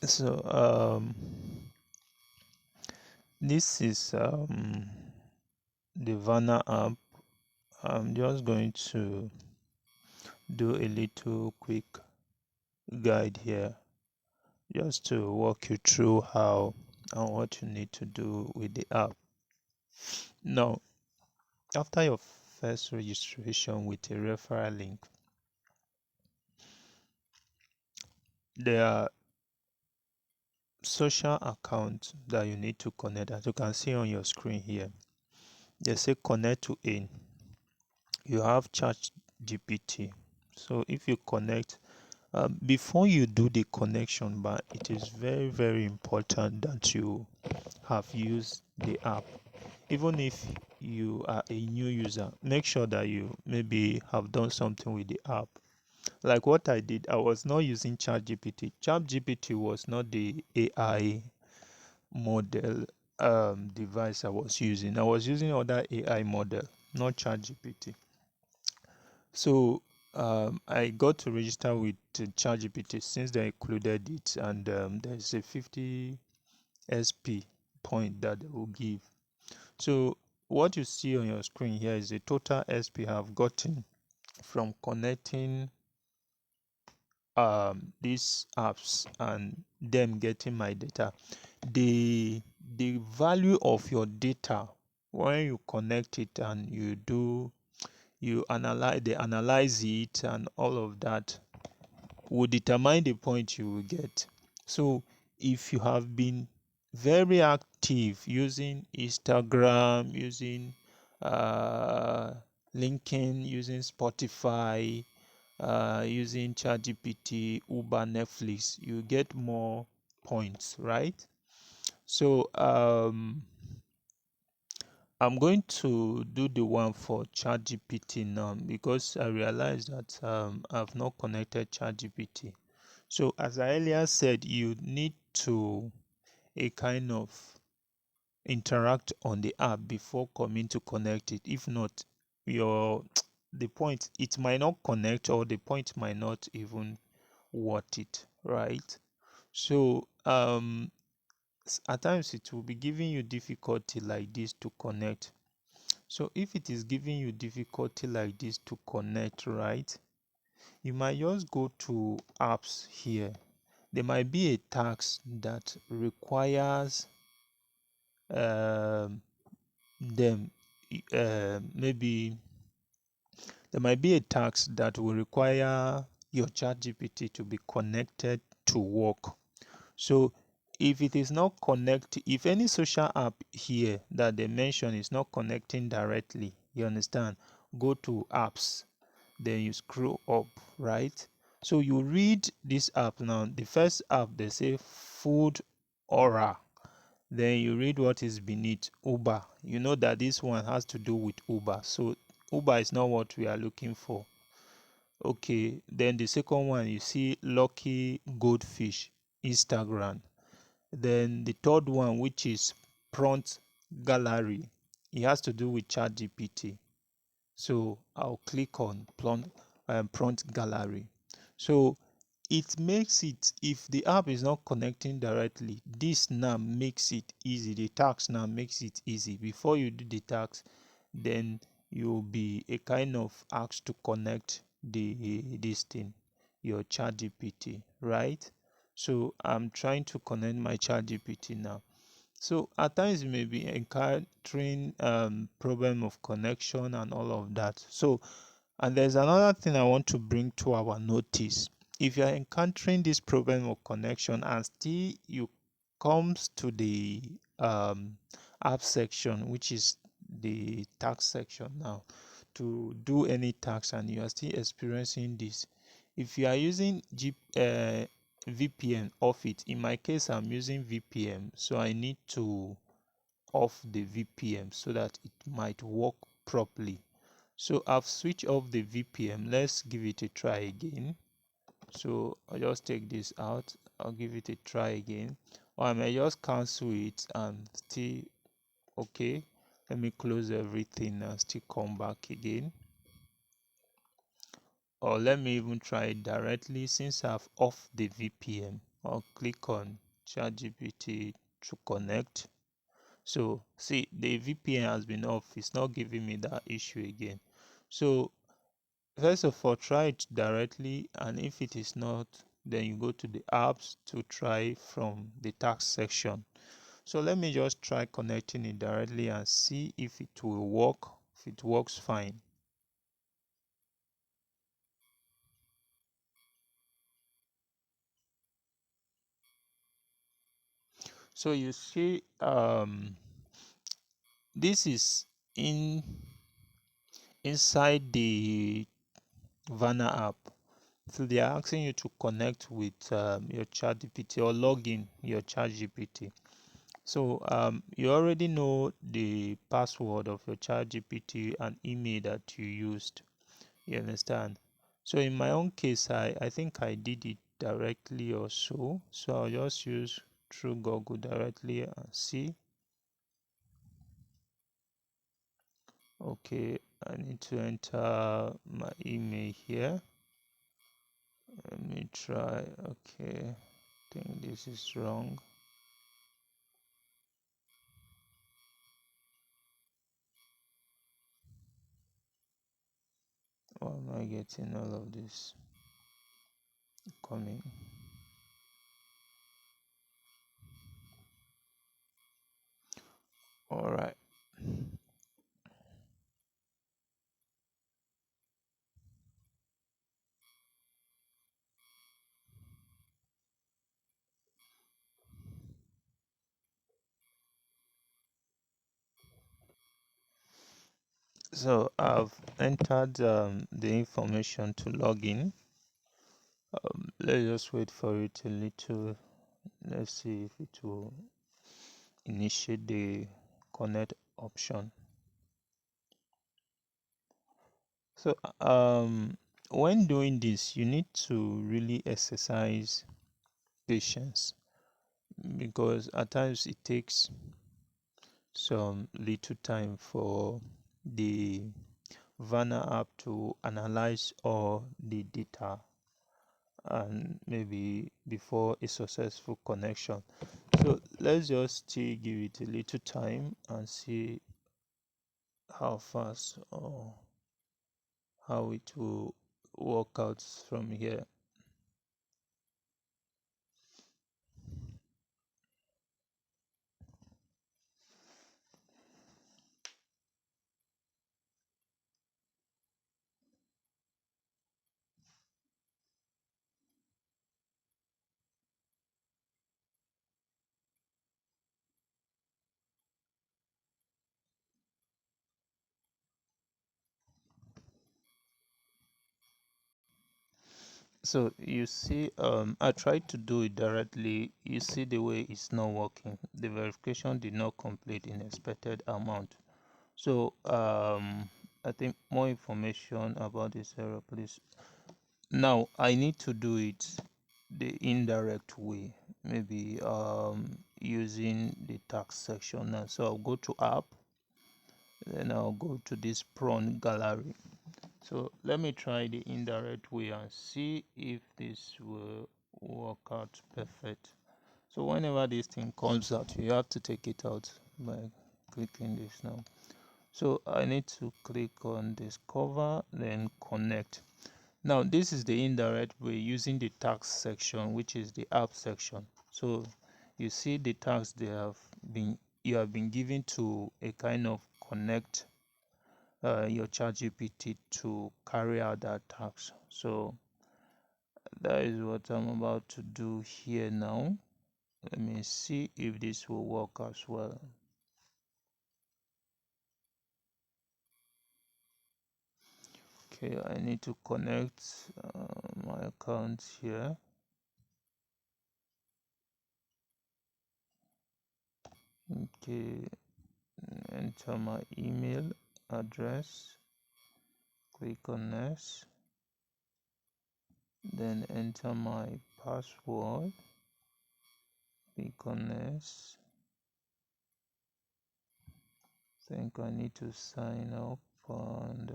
So this is the Vana app. I'm just going to do a little quick guide here just to walk you through how and what you need to do with the app. Now, after your first registration with a referral link, there are social accounts that you need to connect. As you can see on your screen here, they say connect to in. You have ChatGPT. So if you connect, before you do the connection, but it is very important that you have used the app. Even if you are a new user, make sure that you maybe have done something with the app. Like what I did, I was not using ChatGPT. ChatGPT was not the AI model device I was using. I was using other AI model, not ChatGPT. So I got to register with ChatGPT since they included it, and there's a 50 SP point that they will give. So what you see on your screen here is the total SP I've gotten from connecting these apps and them getting my data. The value of your data when you connect it and you analyze, they analyze it and all of that will determine the point you will get. So if you have been very active using Instagram, using uh, LinkedIn, using Spotify, using ChatGPT, Uber, Netflix, you get more points, right? So I'm going to do the one for ChatGPT now because I realized that I've not connected ChatGPT. So as I earlier said, you need to a kind of interact on the app before coming to connect it. If not, your the point it might not connect or the point might not even worth it, right? So at times it will be giving you difficulty like this to connect. So if it is giving you difficulty like this to connect, right, you might just go to apps here. There might be a task that requires um, them, maybe there might be a task that will require your chat GPT to be connected to work. So if it is not connected, if any social app here that they mention is not connecting directly, you understand, go to apps, then you scroll up, right? So you read this app now. The first app they say food aura. Then you read what is beneath Uber. You know that this one has to do with Uber. So Uber is not what we are looking for. Okay, then the second one you see Lucky Goldfish, Instagram. Then the third one, which is Prompt Gallery, it has to do with ChatGPT. So I'll click on Prompt Gallery. So it makes it, if the app is not connecting directly, this now makes it easy. The task now makes it easy. Before you do the task, then you'll be a kind of asked to connect this thing, your chat GPT, right? So I'm trying to connect my chat GPT now. So at times you may be encountering problem of connection and all of that. So, and there's another thing I want to bring to our notice. If you're encountering this problem of connection and still you comes to the app section, which is the tax section now, to do any tax and you are still experiencing this, if you are using VPN off it, in my case I'm using VPN, so I need to off the VPN so that it might work properly. So I've switched off the VPN. Let's give it a try again. So I'll just take this out. I'll give it a try again. Or I may just cancel it and still okay. Let me close everything and still come back again. Or let me even try it directly since I've off the VPN. I'll click on ChatGPT to connect. So see, the VPN has been off. It's not giving me that issue again. So first of all, try it directly, and if it is not, then you go to the apps to try from the task section. So let me just try connecting it directly and see if it will work. If it works, fine. So you see, this is inside the Vana app. So they are asking you to connect with your ChatGPT or log in your ChatGPT. So you already know the password of your ChatGPT and email that you used. You understand? So in my own case, I think I did it directly or so. So I'll just use through Google directly and see. Okay, I need to enter my email here. Let me try. Okay, I think this is wrong. Why am I getting all of this coming? All right. So I've entered the information to log in. Let's just wait for it a little. Let's see if it will initiate the connect option. So when doing this, you need to really exercise patience, because at times it takes some little time for the Vana app to analyze all the data and maybe before a successful connection. So let's just still give it a little time and see how fast or how it will work out from here. So you see, I tried to do it directly. You see the way it's not working. The verification did not complete in expected amount. So I think more information about this error, please. Now I need to do it the indirect way, maybe using the tax section now. So I'll go to app, then I'll go to this prawn gallery. So let me try the indirect way and see if this will work out perfect. So whenever this thing comes out, you have to take it out by clicking this now. So I need to click on discover, then connect. Now this is the indirect way using the tax section, which is the app section. So you see the tax you have been given to a kind of connect your ChatGPT to carry out that task. So that is what I'm about to do here now. Let me see if this will work as well. Okay, I need to connect my account here. Okay, enter my email address, click on next, then enter my password, click on next. Think I need to sign up and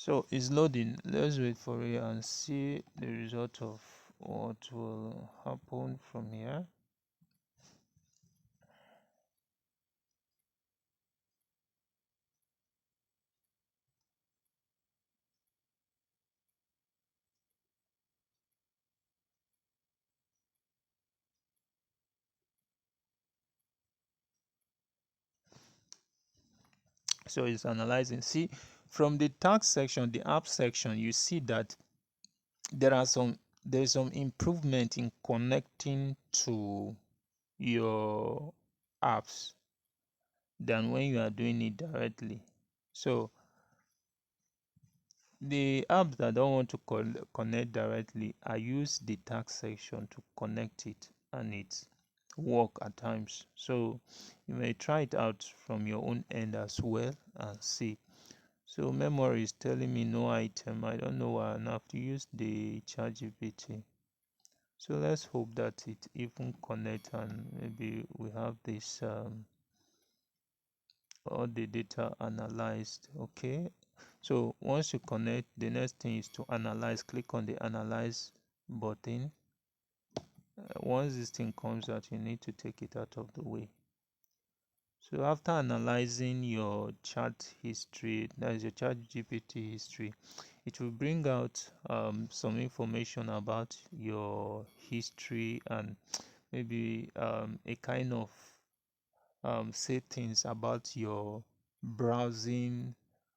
So it's loading. Let's wait for it and see the result of what will happen from here. So it's analyzing. See, from the task section, the app section, you see that there's some improvement in connecting to your apps than when you are doing it directly. So the apps that don't want to connect directly, I use the task section to connect it, and it work at times. So you may try it out from your own end as well and see. So memory is telling me no item. I don't know why, and I have to use the ChatGPT. So let's hope that it even connect, and maybe we have this all the data analyzed. Okay, so once you connect, the next thing is to analyze. Click on the analyze button. Once this thing comes out, you need to take it out of the way. So after analyzing your chat history, that is your chat GPT history, it will bring out some information about your history, and maybe a kind of say things about your browsing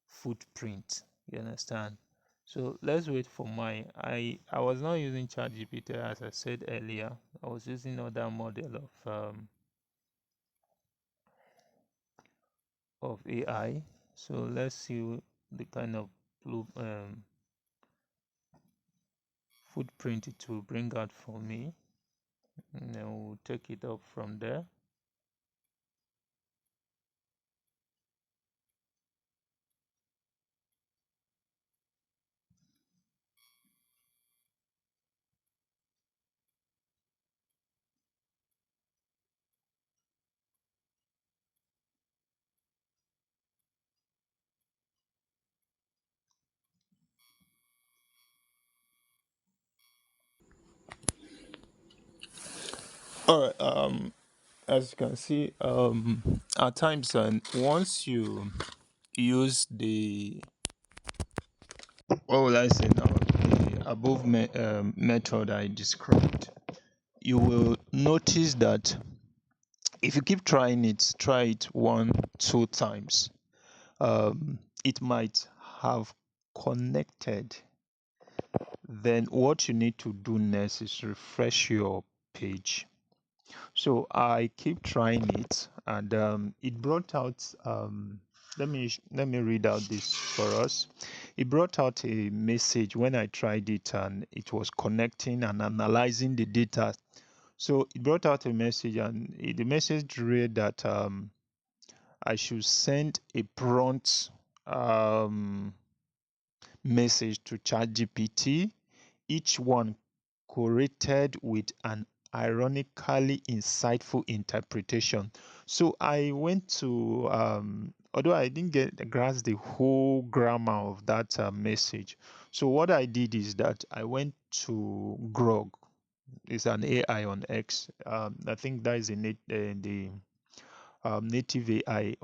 footprint. You understand? So let's wait for mine. I was not using ChatGPT as I said earlier. I was using other model of AI. So let's see the kind of footprint it will bring out for me, and then we'll take it up from there. All right. As you can see, at times, and once you use the, what will I say now, the above method I described, you will notice that if you keep trying it, try it 1 2 times, it might have connected. Then what you need to do next is refresh your page. So I keep trying it, and it brought out. Let me read out this for us. It brought out a message when I tried it, and it was connecting and analyzing the data. So it brought out a message, and the message read that I should send a prompt message to ChatGPT, each one curated with an ironically insightful interpretation. So I went to, although I didn't get grasp the whole grammar of that message. So what I did is that I went to Grog. It's an AI on X. I think that is the native AI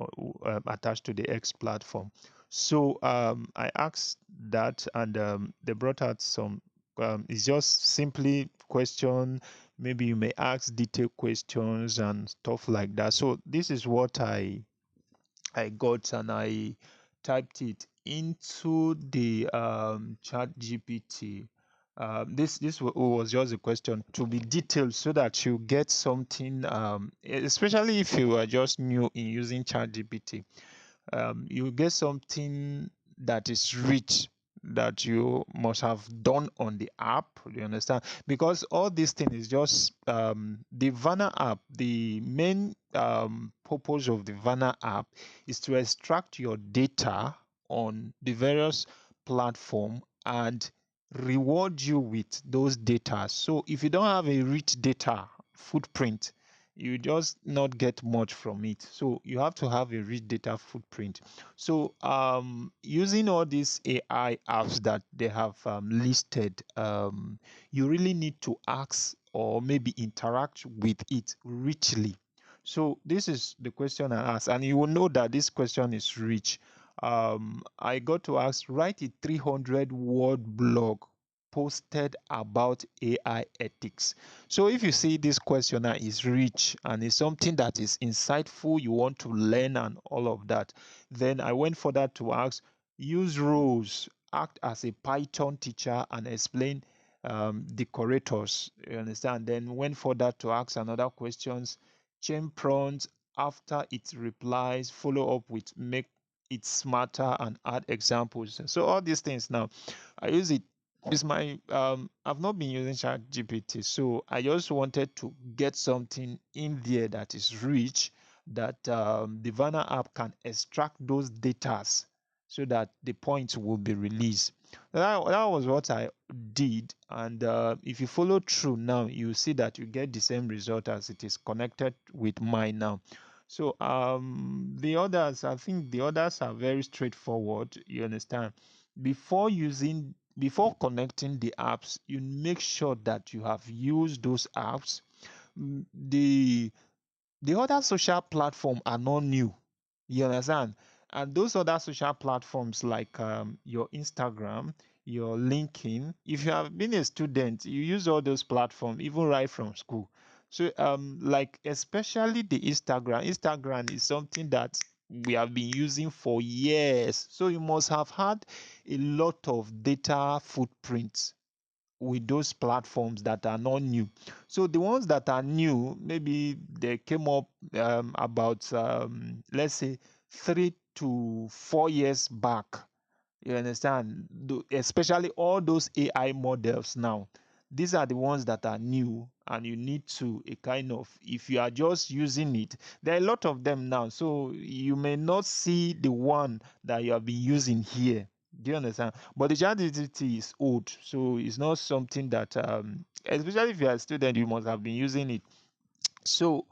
attached to the X platform. So I asked that, and they brought out some. It's just simply question. Maybe you may ask detailed questions and stuff like that. So this is what I got, and I typed it into the chat GPT. Was just a question to be detailed so that you get something, especially if you are just new in using chat GPT, you get something that is rich, that you must have done on the app. You understand? Because all this thing is just the Vana app. The main purpose of the Vana app is to extract your data on the various platform and reward you with those data. So if you don't have a rich data footprint, you just not get much from it. So you have to have a rich data footprint. So using all these AI apps that they have listed, you really need to ask or maybe interact with it richly. So this is the question I asked, and you will know that this question is rich. I got to ask, write a 300-word blog posted about AI ethics. So if you see this questionnaire is rich and is something that is insightful, you want to learn and all of that, then I went further to ask, use roles, act as a Python teacher and explain decorators. You understand? Then went further to ask another questions, chain prompts after it replies, follow up with make it smarter and add examples. So all these things now, I use it. It's my I've not been using Chat GPT, so I just wanted to get something in there that is rich, that the Vana app can extract those datas so that the points will be released. That was what I did, and if you follow through now, you see that you get the same result as it is connected with mine now. So the others, I think the others are very straightforward. You understand? Before connecting the apps, you make sure that you have used those apps. The other social platform are not new. You understand? And those other social platforms like your Instagram, your LinkedIn, if you have been a student, you use all those platforms even right from school. So like especially the Instagram. Instagram is something that we have been using for years. So you must have had a lot of data footprints with those platforms that are not new. So the ones that are new, maybe they came up about let's say 3 to 4 years back. You understand? Especially all those AI models now. These are the ones that are new, and you need to a kind of, if you are just using it, there are a lot of them now. So you may not see the one that you have been using here. Do you understand? But the ChatGPT is old, so it's not something that, especially if you are a student, you must have been using it. So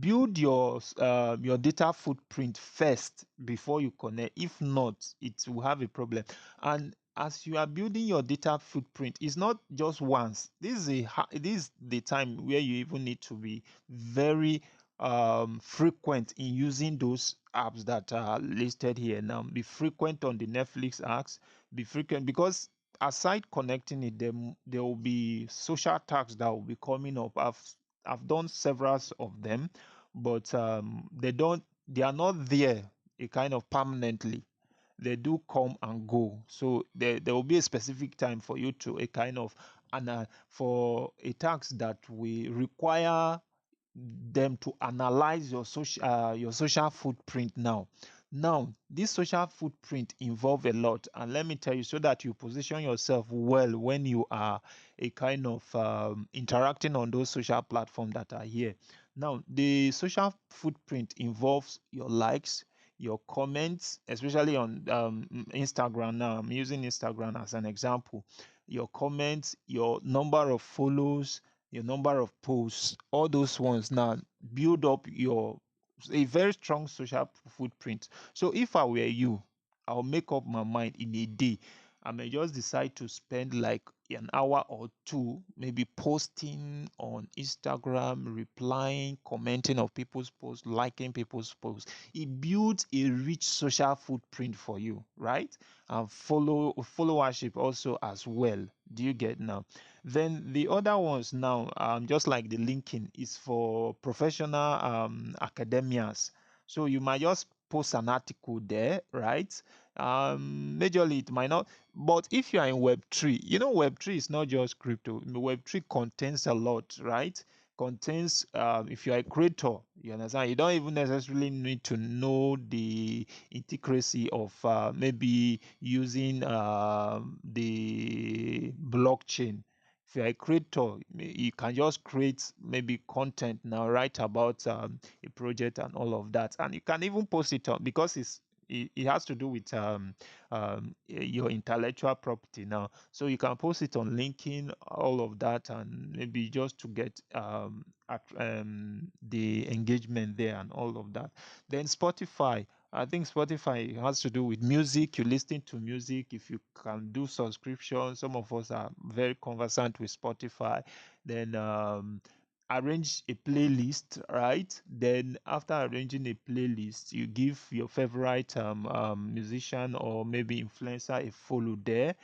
build your data footprint first before you connect. If not, it will have a problem. And as you are building your data footprint, it's not just once. This is the time where you even need to be very frequent in using those apps that are listed here now. Be frequent on the Netflix apps. Be frequent because aside connecting it, there will be social tags that will be coming up. I've done several of them, but they are not there a kind of permanently. They do come and go. So there will be a specific time for you to a kind of, and for a task that we require them to analyze your social footprint now. Now, this social footprint involve a lot, and let me tell you, so that you position yourself well when you are a kind of interacting on those social platforms that are here. Now, the social footprint involves your likes, your comments, especially on Instagram. Now, I'm using Instagram as an example. Your comments, your number of follows, your number of posts, all those ones now build up your a very strong social footprint. So if I were you, I'll make up my mind in a day. I may just decide to spend like an hour or two, maybe posting on Instagram, replying, commenting on people's posts, liking people's posts. It builds a rich social footprint for you, right? And followership also as well. Do you get now? Then the other ones now, just like the linking, is for professional academias. So you might just post an article there, right? Majorly it might not, but if you are in Web3, Web3 is not just crypto. Web3 contains a lot, right? Contains, if you are a creator, you understand, you don't even necessarily need to know the intricacy of maybe using the blockchain. If you're a creator, you can just create maybe content now, write about a project and all of that, and you can even post it on, because it has to do with your intellectual property now. So you can post it on LinkedIn, all of that, and maybe just to get the engagement there and all of that. Then Spotify. I think Spotify has to do with music. You listen to music. If you can do subscription, some of us are very conversant with Spotify. Then arrange a playlist, right? Then after arranging a playlist, you give your favorite musician or maybe influencer a follow there.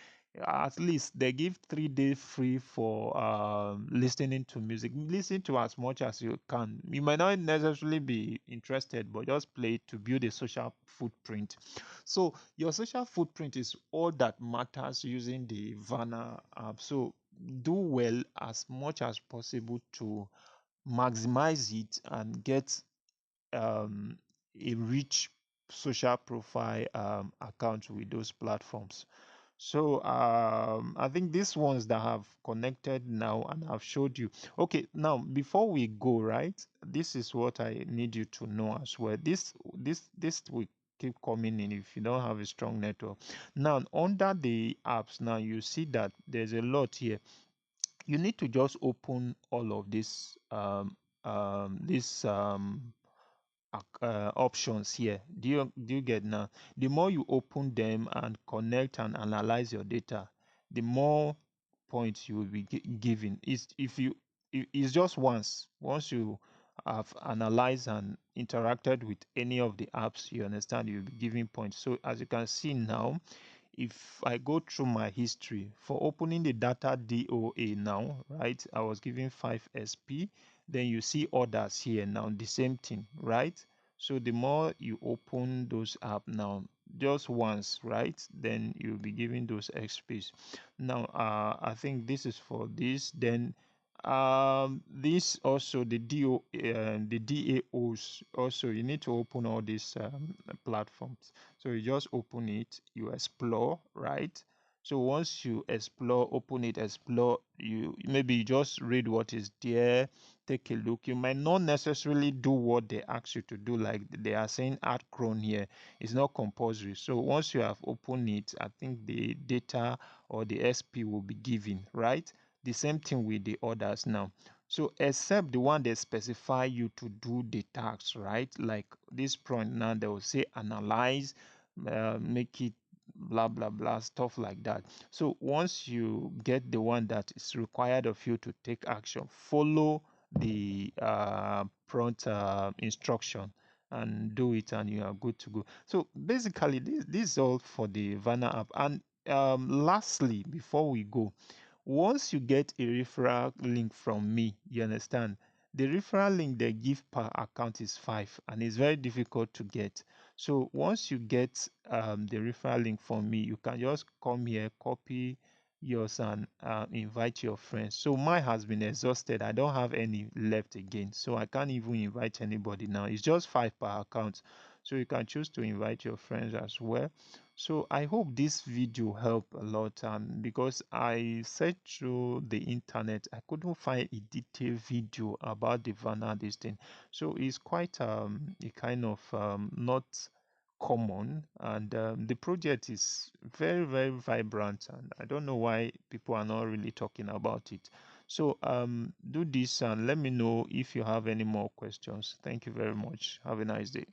At least they give 3 days free for listening to music. Listen to as much as you can. You might not necessarily be interested, but just play it to build a social footprint. So your social footprint is all that matters using the Vana app. So do well as much as possible to maximize it and get um, a rich social profile account with those platforms. So I think these ones that have connected now and I've showed you. Okay, now before we go, right? This is what I need you to know as well. This will keep coming in if you don't have a strong network. Now under the apps, now you see that there's a lot here. You need to just open all of this options here. Do you get now? The more you open them and connect and analyze your data, the more points you will be given. It's if you it's just once you have analyzed and interacted with any of the apps, you understand you'll be giving points. So as you can see now, if I go through my history for opening the data DOA now, right? I was given 5 SP. Then you see others here now, the same thing, right? So the more you open those app now, just once, right? Then you'll be given those XPs. Now, I think this is for this. Then this also the DAOs also you need to open all these platforms. So you just open it, you explore, right? So once you explore, open it, explore, you maybe you just read what is there, take a look. You might not necessarily do what they ask you to do, like they are saying add cron here. It's not compulsory. So once you have opened it, I think the data or the SP will be given, right? The same thing with the others now. So except the one they specify you to do the task, right? Like this point now, they will say analyze, make it blah blah blah, stuff like that. So once you get the one that is required of you to take action, follow the prompt instruction and do it, and you are good to go. So basically, this is all for the Vana app. And lastly, before we go, once you get a referral link from me, you understand, the referral link they give per account is 5 and it's very difficult to get. So once you get the referral link from me, you can just come here, copy yours, and invite your friends. So mine has been exhausted. I don't have any left again. So I can't even invite anybody now. It's just 5 per account. So you can choose to invite your friends as well. So I hope this video helped a lot, because I searched through the internet, I couldn't find a detailed video about the Vana this thing. So it's quite a kind of not common, and the project is very very vibrant, and I don't know why people are not really talking about it. So do this and let me know if you have any more questions. Thank you very much. Have a nice day.